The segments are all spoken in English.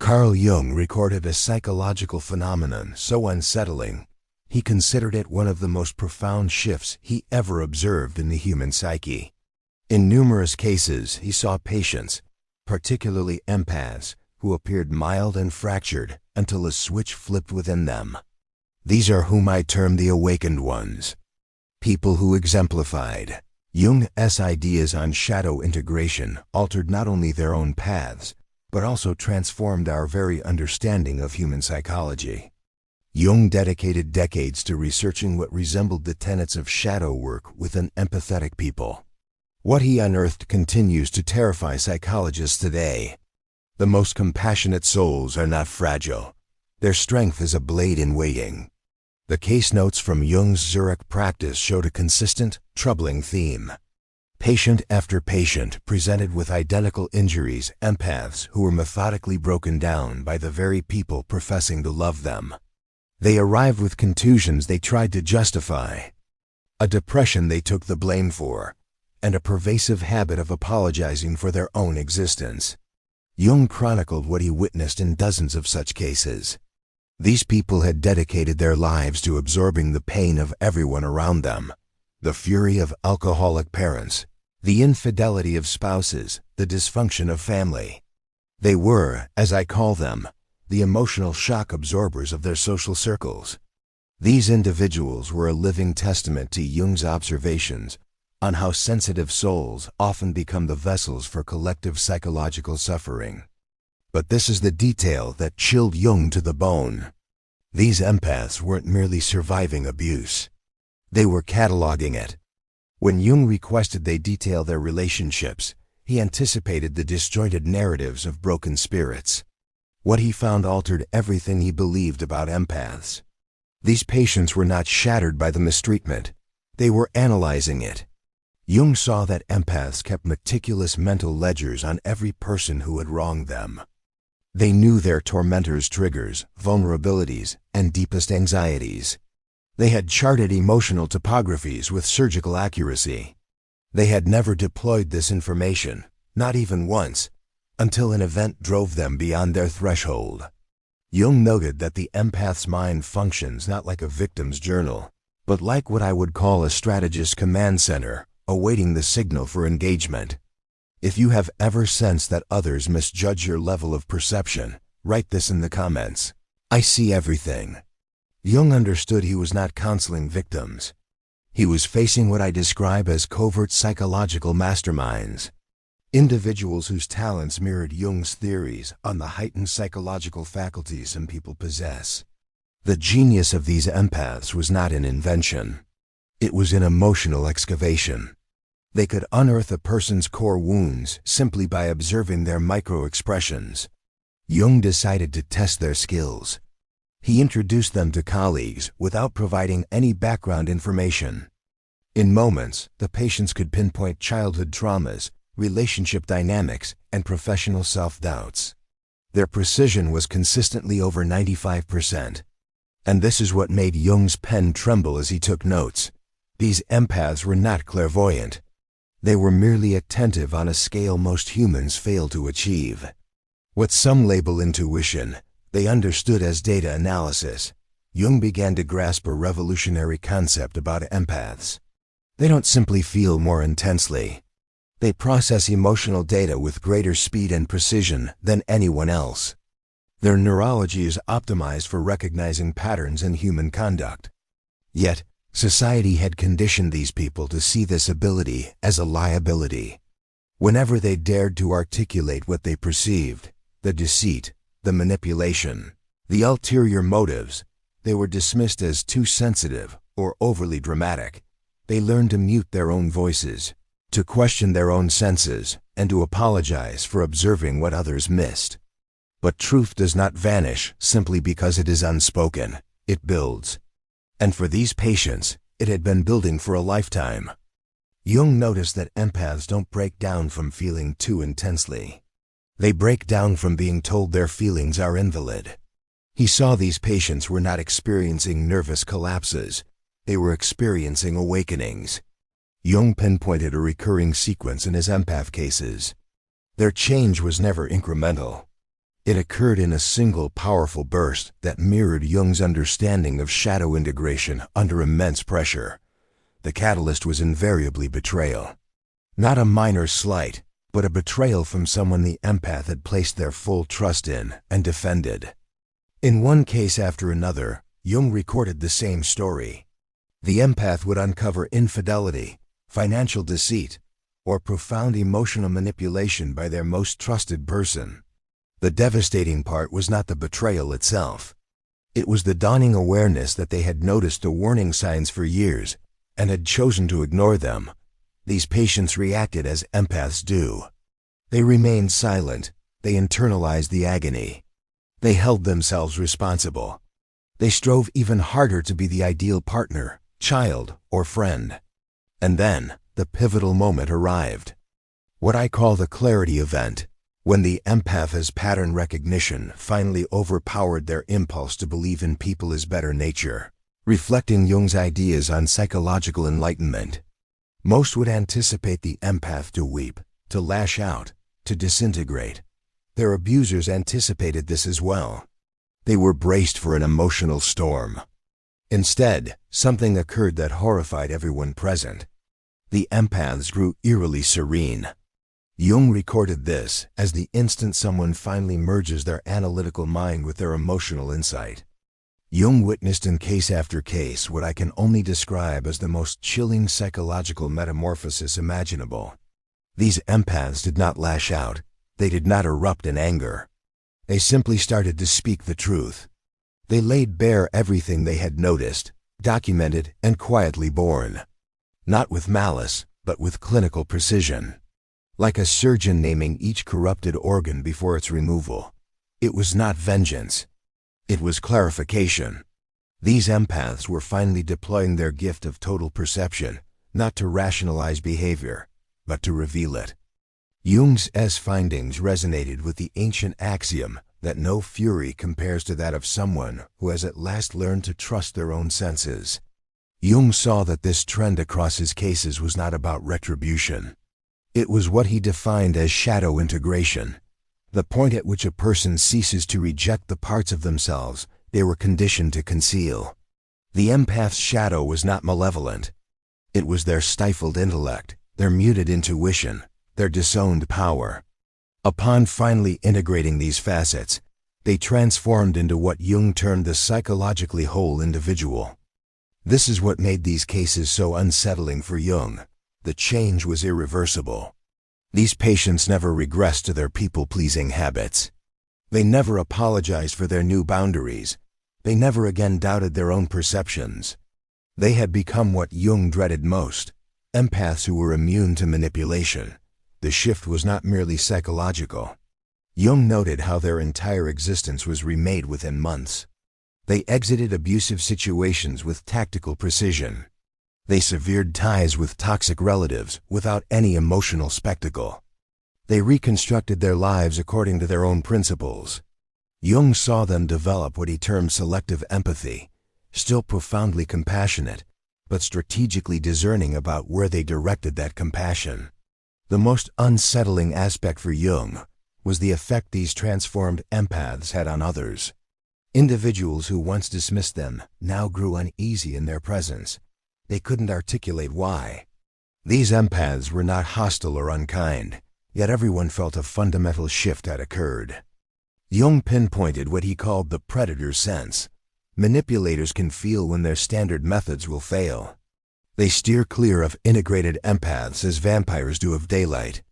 Carl Jung recorded a psychological phenomenon so unsettling, he considered it one of the most profound shifts he ever observed in the human psyche. In numerous cases, he saw patients, particularly empaths, who appeared mild and fractured until a switch flipped within them. These are whom I term the awakened ones. People who exemplified. Jung's ideas on shadow integration altered not only their own paths, but also transformed our very understanding of human psychology. Jung dedicated decades to researching what resembled the tenets of shadow work within empathetic people. What he unearthed continues to terrify psychologists today. The most compassionate souls are not fragile. Their strength is a blade in waiting. The case notes from Jung's Zurich practice showed a consistent, troubling theme. Patient after patient presented with identical injuries, empaths who were methodically broken down by the very people professing to love them. They arrived with contusions they tried to justify, a depression they took the blame for, and a pervasive habit of apologizing for their own existence. Jung chronicled what he witnessed in dozens of such cases. These people had dedicated their lives to absorbing the pain of everyone around them, the fury of alcoholic parents, the infidelity of spouses, the dysfunction of family. They were, as I call them, the emotional shock absorbers of their social circles. These individuals were a living testament to Jung's observations on how sensitive souls often become the vessels for collective psychological suffering. But this is the detail that chilled Jung to the bone. These empaths weren't merely surviving abuse. They were cataloging it. When Jung requested they detail their relationships, he anticipated the disjointed narratives of broken spirits. What he found altered everything he believed about empaths. These patients were not shattered by the mistreatment. They were analyzing it. Jung saw that empaths kept meticulous mental ledgers on every person who had wronged them. They knew their tormentors' triggers, vulnerabilities, and deepest anxieties. They had charted emotional topographies with surgical accuracy. They had never deployed this information, not even once, until an event drove them beyond their threshold. Jung noted that the empath's mind functions not like a victim's journal, but like what I would call a strategist's command center, awaiting the signal for engagement. If you have ever sensed that others misjudge your level of perception, write this in the comments. I see everything. Jung understood he was not counseling victims. He was facing what I describe as covert psychological masterminds. Individuals whose talents mirrored Jung's theories on the heightened psychological faculties some people possess. The genius of these empaths was not in invention. It was in emotional excavation. They could unearth a person's core wounds simply by observing their micro-expressions. Jung decided to test their skills. He introduced them to colleagues without providing any background information. In moments, the patients could pinpoint childhood traumas, relationship dynamics, and professional self-doubts. Their precision was consistently over 95%. And this is what made Jung's pen tremble as he took notes. These empaths were not clairvoyant. They were merely attentive on a scale most humans fail to achieve. What some label intuition, they understood as data analysis. Jung began to grasp a revolutionary concept about empaths. They don't simply feel more intensely. They process emotional data with greater speed and precision than anyone else. Their neurology is optimized for recognizing patterns in human conduct. Yet, society had conditioned these people to see this ability as a liability. Whenever they dared to articulate what they perceived, the deceit, the manipulation, the ulterior motives, they were dismissed as too sensitive or overly dramatic. They learned to mute their own voices, to question their own senses, and to apologize for observing what others missed. But truth does not vanish simply because it is unspoken. It builds. And for these patients, it had been building for a lifetime. Jung noticed that empaths don't break down from feeling too intensely. They break down from being told their feelings are invalid. He saw these patients were not experiencing nervous collapses. They were experiencing awakenings. Jung pinpointed a recurring sequence in his empath cases. Their change was never incremental. It occurred in a single powerful burst that mirrored Jung's understanding of shadow integration under immense pressure. The catalyst was invariably betrayal. Not a minor slight, but a betrayal from someone the empath had placed their full trust in and defended. In one case after another, Jung recorded the same story. The empath would uncover infidelity, financial deceit, or profound emotional manipulation by their most trusted person. The devastating part was not the betrayal itself. It was the dawning awareness that they had noticed the warning signs for years and had chosen to ignore them. These patients reacted as empaths do. They remained silent. They internalized the agony. They held themselves responsible. They strove even harder to be the ideal partner, child, or friend. And then, the pivotal moment arrived. What I call the clarity event, when the empath's pattern recognition finally overpowered their impulse to believe in people as better nature, reflecting Jung's ideas on psychological enlightenment. Most would anticipate the empath to weep, to lash out, to disintegrate. Their abusers anticipated this as well. They were braced for an emotional storm. Instead, something occurred that horrified everyone present. The empaths grew eerily serene. Jung recorded this as the instant someone finally merges their analytical mind with their emotional insight. Jung witnessed in case after case what I can only describe as the most chilling psychological metamorphosis imaginable. These empaths did not lash out. They did not erupt in anger. They simply started to speak the truth. They laid bare everything they had noticed, documented, and quietly borne. Not with malice, but with clinical precision. Like a surgeon naming each corrupted organ before its removal. It was not vengeance. It was clarification. These empaths were finally deploying their gift of total perception, not to rationalize behavior, but to reveal it. Jung's findings resonated with the ancient axiom that no fury compares to that of someone who has at last learned to trust their own senses. Jung saw that this trend across his cases was not about retribution. It was what he defined as shadow integration, the point at which a person ceases to reject the parts of themselves they were conditioned to conceal. The empath's shadow was not malevolent. It was their stifled intellect, their muted intuition, their disowned power. Upon finally integrating these facets, they transformed into what Jung termed the psychologically whole individual. This is what made these cases so unsettling for Jung. The change was irreversible. These patients never regressed to their people-pleasing habits. They never apologized for their new boundaries. They never again doubted their own perceptions. They had become what Jung dreaded most, empaths who were immune to manipulation. The shift was not merely psychological. Jung noted how their entire existence was remade within months. They exited abusive situations with tactical precision. They severed ties with toxic relatives without any emotional spectacle. They reconstructed their lives according to their own principles. Jung saw them develop what he termed selective empathy, still profoundly compassionate, but strategically discerning about where they directed that compassion. The most unsettling aspect for Jung was the effect these transformed empaths had on others. Individuals who once dismissed them now grew uneasy in their presence. They couldn't articulate why. These empaths were not hostile or unkind, yet everyone felt a fundamental shift had occurred. Jung pinpointed what he called the predator sense. Manipulators can feel when their standard methods will fail. They steer clear of integrated empaths as vampires do of daylight.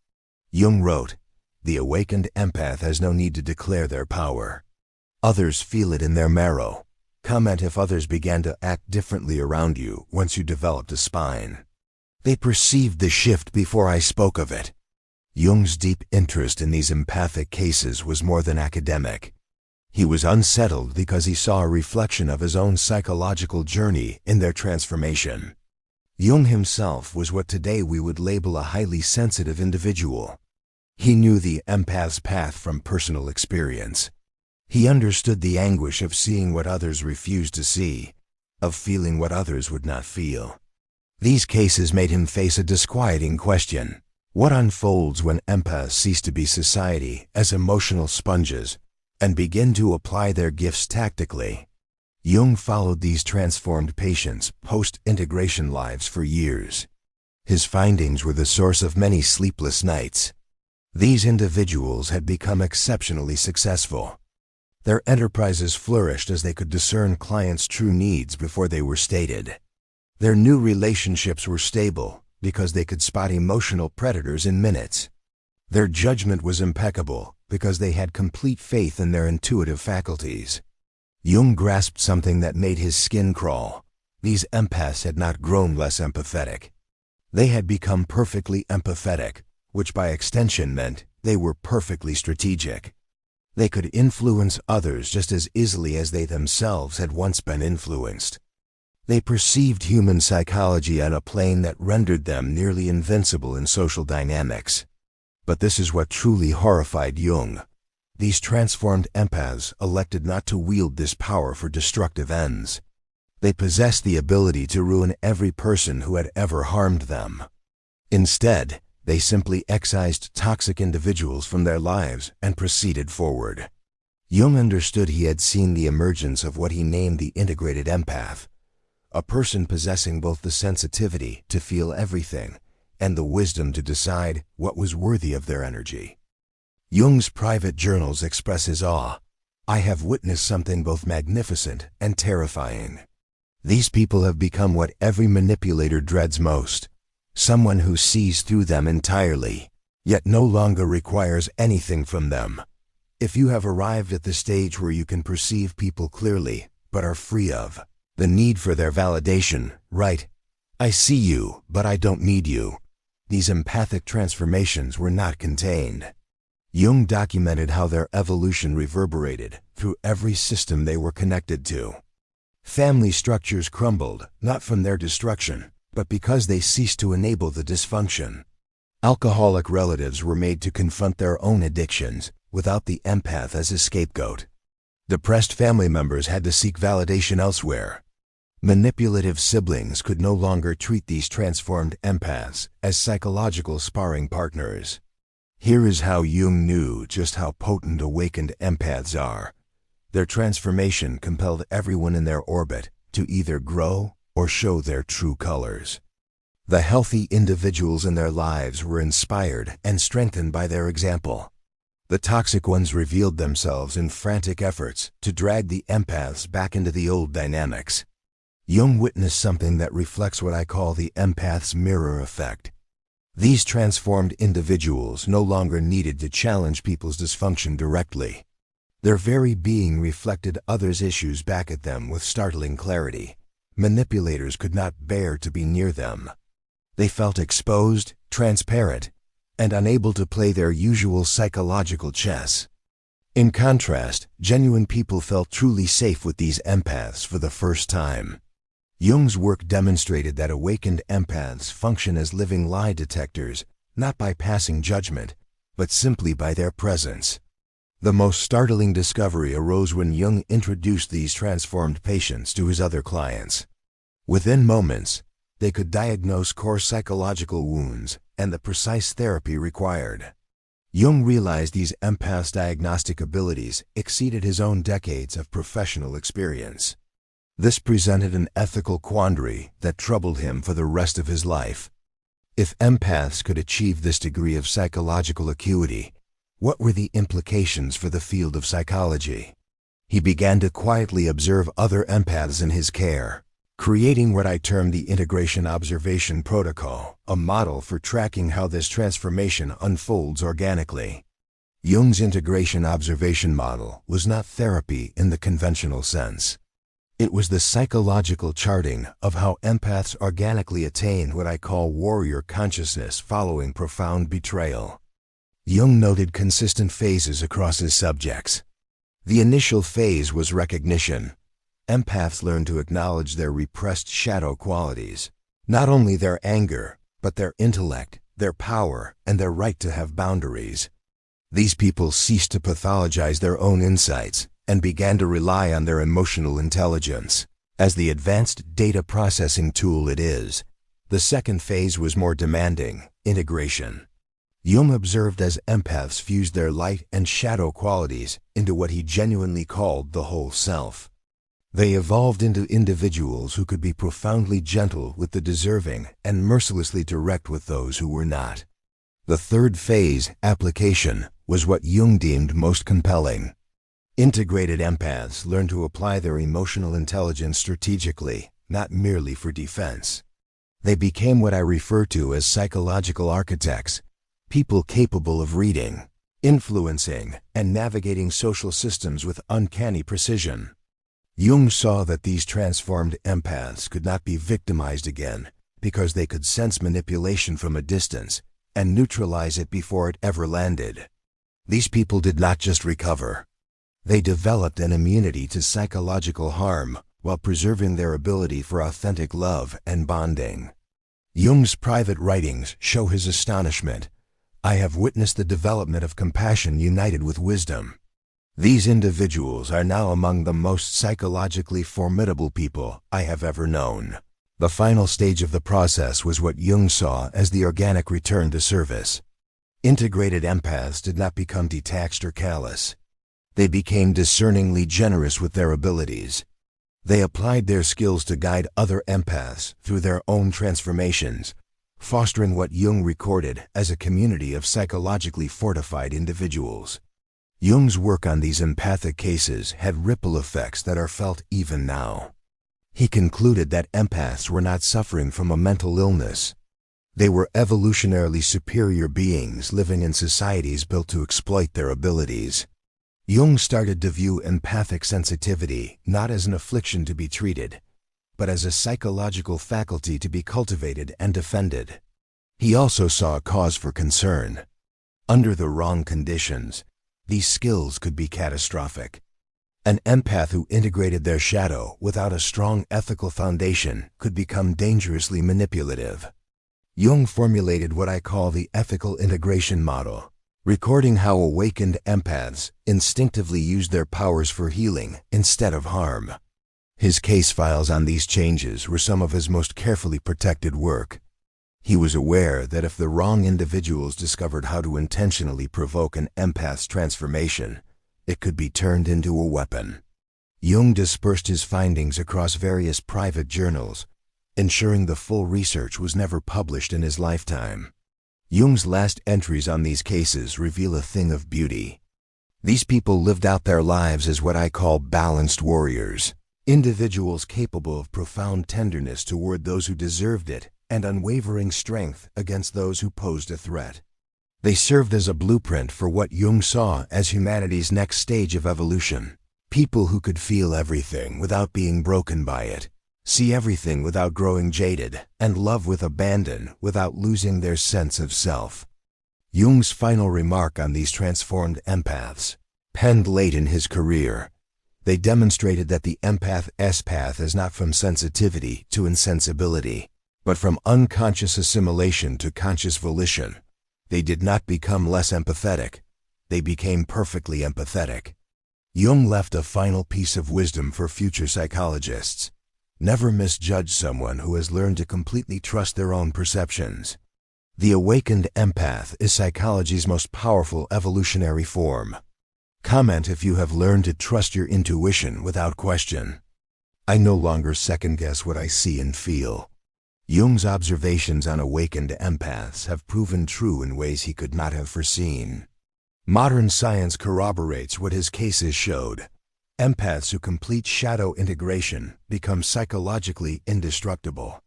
Jung wrote, "The awakened empath has no need to declare their power. Others feel it in their marrow. Comment if others began to act differently around you once you developed a spine. They perceived the shift before I spoke of it." Jung's deep interest in these empathic cases was more than academic. He was unsettled because he saw a reflection of his own psychological journey in their transformation. Jung himself was what today we would label a highly sensitive individual. He knew the empath's path from personal experience. He understood the anguish of seeing what others refused to see, of feeling what others would not feel. These cases made him face a disquieting question. What unfolds when empaths cease to be society as emotional sponges and begin to apply their gifts tactically. Jung followed these transformed patients' post-integration lives for years. His findings were the source of many sleepless nights. These individuals had become exceptionally successful. Their enterprises flourished as they could discern clients' true needs before they were stated. Their new relationships were stable because they could spot emotional predators in minutes. Their judgment was impeccable because they had complete faith in their intuitive faculties. Jung grasped something that made his skin crawl. These empaths had not grown less empathetic. They had become perfectly empathetic, which by extension meant they were perfectly strategic. They could influence others just as easily as they themselves had once been influenced. They perceived human psychology on a plane that rendered them nearly invincible in social dynamics. But this is what truly horrified Jung. These transformed empaths elected not to wield this power for destructive ends. They possessed the ability to ruin every person who had ever harmed them. Instead, they simply excised toxic individuals from their lives and proceeded forward. Jung understood he had seen the emergence of what he named the integrated empath, a person possessing both the sensitivity to feel everything and the wisdom to decide what was worthy of their energy. Jung's private journals express his awe. "I have witnessed something both magnificent and terrifying. These people have become what every manipulator dreads most, someone who sees through them entirely, yet no longer requires anything from them. If you have arrived at the stage where you can perceive people clearly, but are free of the need for their validation, right? I see you, but I don't need you." These empathic transformations were not contained. Jung documented how their evolution reverberated through every system they were connected to. Family structures crumbled, not from their destruction, but because they ceased to enable the dysfunction. Alcoholic relatives were made to confront their own addictions without the empath as a scapegoat. Depressed family members had to seek validation elsewhere. Manipulative siblings could no longer treat these transformed empaths as psychological sparring partners. Here is how Jung knew just how potent awakened empaths are. Their transformation compelled everyone in their orbit to either grow or show their true colors. The healthy individuals in their lives were inspired and strengthened by their example. The toxic ones revealed themselves in frantic efforts to drag the empaths back into the old dynamics. Jung witnessed something that reflects what I call the empath's mirror effect. These transformed individuals no longer needed to challenge people's dysfunction directly. Their very being reflected others' issues back at them with startling clarity. Manipulators could not bear to be near them. They felt exposed, transparent, and unable to play their usual psychological chess. In contrast, genuine people felt truly safe with these empaths for the first time. Jung's work demonstrated that awakened empaths function as living lie detectors, not by passing judgment, but simply by their presence. The most startling discovery arose when Jung introduced these transformed patients to his other clients. Within moments, they could diagnose core psychological wounds and the precise therapy required. Jung realized these empaths' diagnostic abilities exceeded his own decades of professional experience. This presented an ethical quandary that troubled him for the rest of his life. If empaths could achieve this degree of psychological acuity, what were the implications for the field of psychology? He began to quietly observe other empaths in his care, creating what I term the integration observation protocol, a model for tracking how this transformation unfolds organically. Jung's integration observation model was not therapy in the conventional sense. It was the psychological charting of how empaths organically attain what I call warrior consciousness following profound betrayal. Jung noted consistent phases across his subjects. The initial phase was recognition. Empaths learned to acknowledge their repressed shadow qualities, not only their anger, but their intellect, their power, and their right to have boundaries. These people ceased to pathologize their own insights and began to rely on their emotional intelligence. As the advanced data processing tool it is, the second phase was more demanding: integration. Jung observed as empaths fused their light and shadow qualities into what he genuinely called the whole self. They evolved into individuals who could be profoundly gentle with the deserving and mercilessly direct with those who were not. The third phase, application, was what Jung deemed most compelling. Integrated empaths learned to apply their emotional intelligence strategically, not merely for defense. They became what I refer to as psychological architects, people capable of reading, influencing, and navigating social systems with uncanny precision. Jung saw that these transformed empaths could not be victimized again because they could sense manipulation from a distance and neutralize it before it ever landed. These people did not just recover. They developed an immunity to psychological harm while preserving their ability for authentic love and bonding. Jung's private writings show his astonishment. I have witnessed the development of compassion united with wisdom. These individuals are now among the most psychologically formidable people I have ever known. The final stage of the process was what Jung saw as the organic return to service. Integrated empaths did not become detached or callous. They became discerningly generous with their abilities. They applied their skills to guide other empaths through their own transformations, fostering what Jung recorded as a community of psychologically fortified individuals. Jung's work on these empathic cases had ripple effects that are felt even now. He concluded that empaths were not suffering from a mental illness. They were evolutionarily superior beings living in societies built to exploit their abilities. Jung started to view empathic sensitivity not as an affliction to be treated, but as a psychological faculty to be cultivated and defended. He also saw a cause for concern. Under the wrong conditions, these skills could be catastrophic. An empath who integrated their shadow without a strong ethical foundation could become dangerously manipulative. Jung formulated what I call the ethical integration model, recording how awakened empaths instinctively used their powers for healing instead of harm. His case files on these changes were some of his most carefully protected work. He was aware that if the wrong individuals discovered how to intentionally provoke an empath's transformation, it could be turned into a weapon. Jung dispersed his findings across various private journals, ensuring the full research was never published in his lifetime. Jung's last entries on these cases reveal a thing of beauty. These people lived out their lives as what I call balanced warriors, individuals capable of profound tenderness toward those who deserved it and unwavering strength against those who posed a threat. They served as a blueprint for what Jung saw as humanity's next stage of evolution. People who could feel everything without being broken by it, see everything without growing jaded, and love with abandon without losing their sense of self. Jung's final remark on these transformed empaths, penned late in his career, they demonstrated that the empath's path is not from sensitivity to insensibility, but from unconscious assimilation to conscious volition. They did not become less empathetic. They became perfectly empathetic. Jung left a final piece of wisdom for future psychologists. Never misjudge someone who has learned to completely trust their own perceptions. The awakened empath is psychology's most powerful evolutionary form. Comment if you have learned to trust your intuition without question. I no longer second-guess what I see and feel. Jung's observations on awakened empaths have proven true in ways he could not have foreseen. Modern science corroborates what his cases showed. Empaths who complete shadow integration become psychologically indestructible.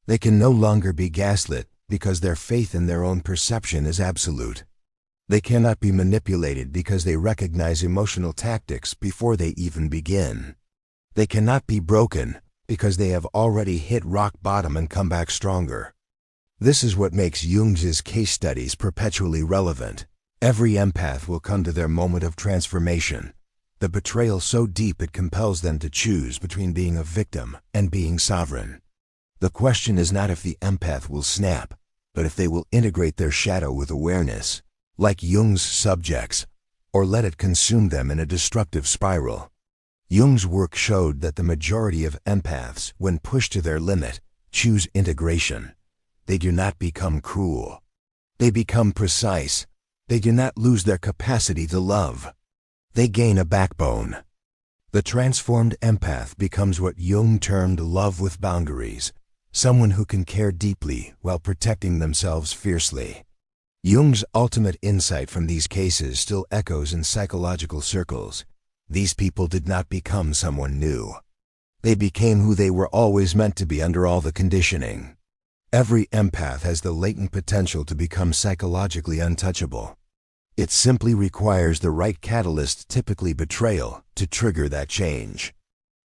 They can no longer be gaslit because their faith in their own perception is absolute. They cannot be manipulated because they recognize emotional tactics before they even begin. They cannot be broken because they have already hit rock bottom and come back stronger. This is what makes Jung's case studies perpetually relevant. Every empath will come to their moment of transformation, the betrayal so deep it compels them to choose between being a victim and being sovereign. The question is not if the empath will snap, but if they will integrate their shadow with awareness, like Jung's subjects, or let it consume them in a destructive spiral. Jung's work showed that the majority of empaths, when pushed to their limit, choose integration. They do not become cruel. They become precise. They do not lose their capacity to love. They gain a backbone. The transformed empath becomes what Jung termed love with boundaries, someone who can care deeply while protecting themselves fiercely. Jung's ultimate insight from these cases still echoes in psychological circles. These people did not become someone new. They became who they were always meant to be under all the conditioning. Every empath has the latent potential to become psychologically untouchable. It simply requires the right catalyst, typically betrayal, to trigger that change.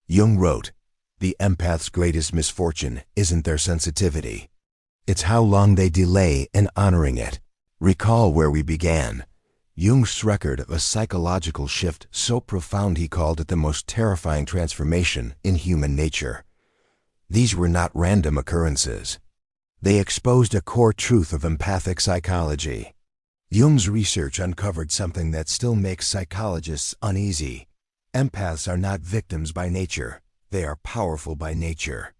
Jung wrote, "The empath's greatest misfortune isn't their sensitivity. It's how long they delay in honoring it." Recall where we began. Jung's record of a psychological shift so profound he called it the most terrifying transformation in human nature. These were not random occurrences. They exposed a core truth of empathic psychology. Jung's research uncovered something that still makes psychologists uneasy. Empaths are not victims by nature. They are powerful by nature.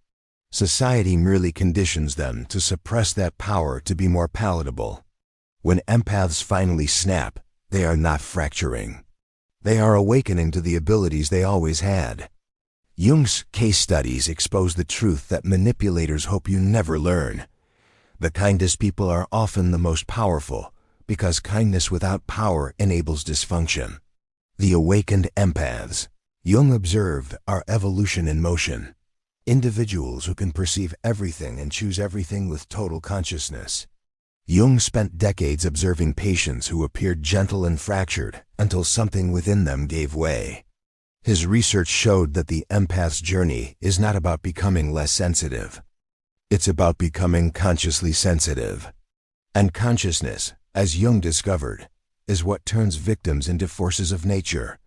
Society merely conditions them to suppress that power to be more palatable. When empaths finally snap, they are not fracturing. They are awakening to the abilities they always had. Jung's case studies expose the truth that manipulators hope you never learn. The kindest people are often the most powerful, because kindness without power enables dysfunction. The awakened empaths, Jung observed, are evolution in motion. Individuals who can perceive everything and choose everything with total consciousness. Jung spent decades observing patients who appeared gentle and fractured until something within them gave way. His research showed that the empath's journey is not about becoming less sensitive. It's about becoming consciously sensitive. And consciousness, as Jung discovered, is what turns victims into forces of nature,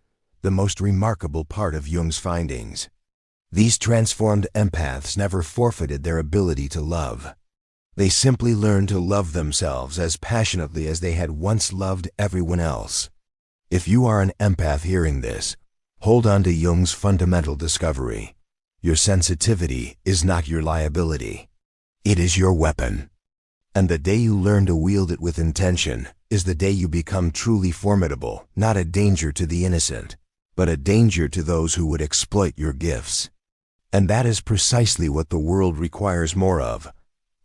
the most remarkable part of Jung's findings. These transformed empaths never forfeited their ability to love. They simply learned to love themselves as passionately as they had once loved everyone else. If you are an empath hearing this, hold on to Jung's fundamental discovery. Your sensitivity is not your liability. It is your weapon. And the day you learn to wield it with intention is the day you become truly formidable, not a danger to the innocent, but a danger to those who would exploit your gifts. And that is precisely what the world requires more of.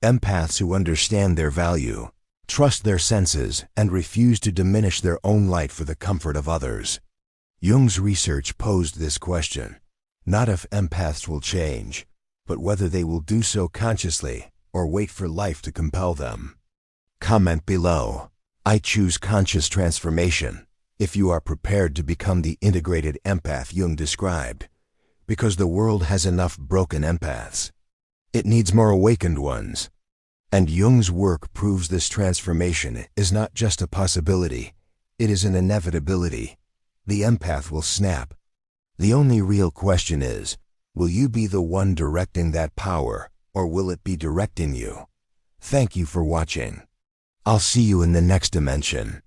Empaths who understand their value, trust their senses, and refuse to diminish their own light for the comfort of others. Jung's research posed this question, not if empaths will change, but whether they will do so consciously or wait for life to compel them. Comment below. I choose conscious transformation if you are prepared to become the integrated empath Jung described, because the world has enough broken empaths. It needs more awakened ones. And Jung's work proves this transformation is not just a possibility, it is an inevitability. The empath will snap. The only real question is, will you be the one directing that power, or will it be directing you? Thank you for watching. I'll see you in the next dimension.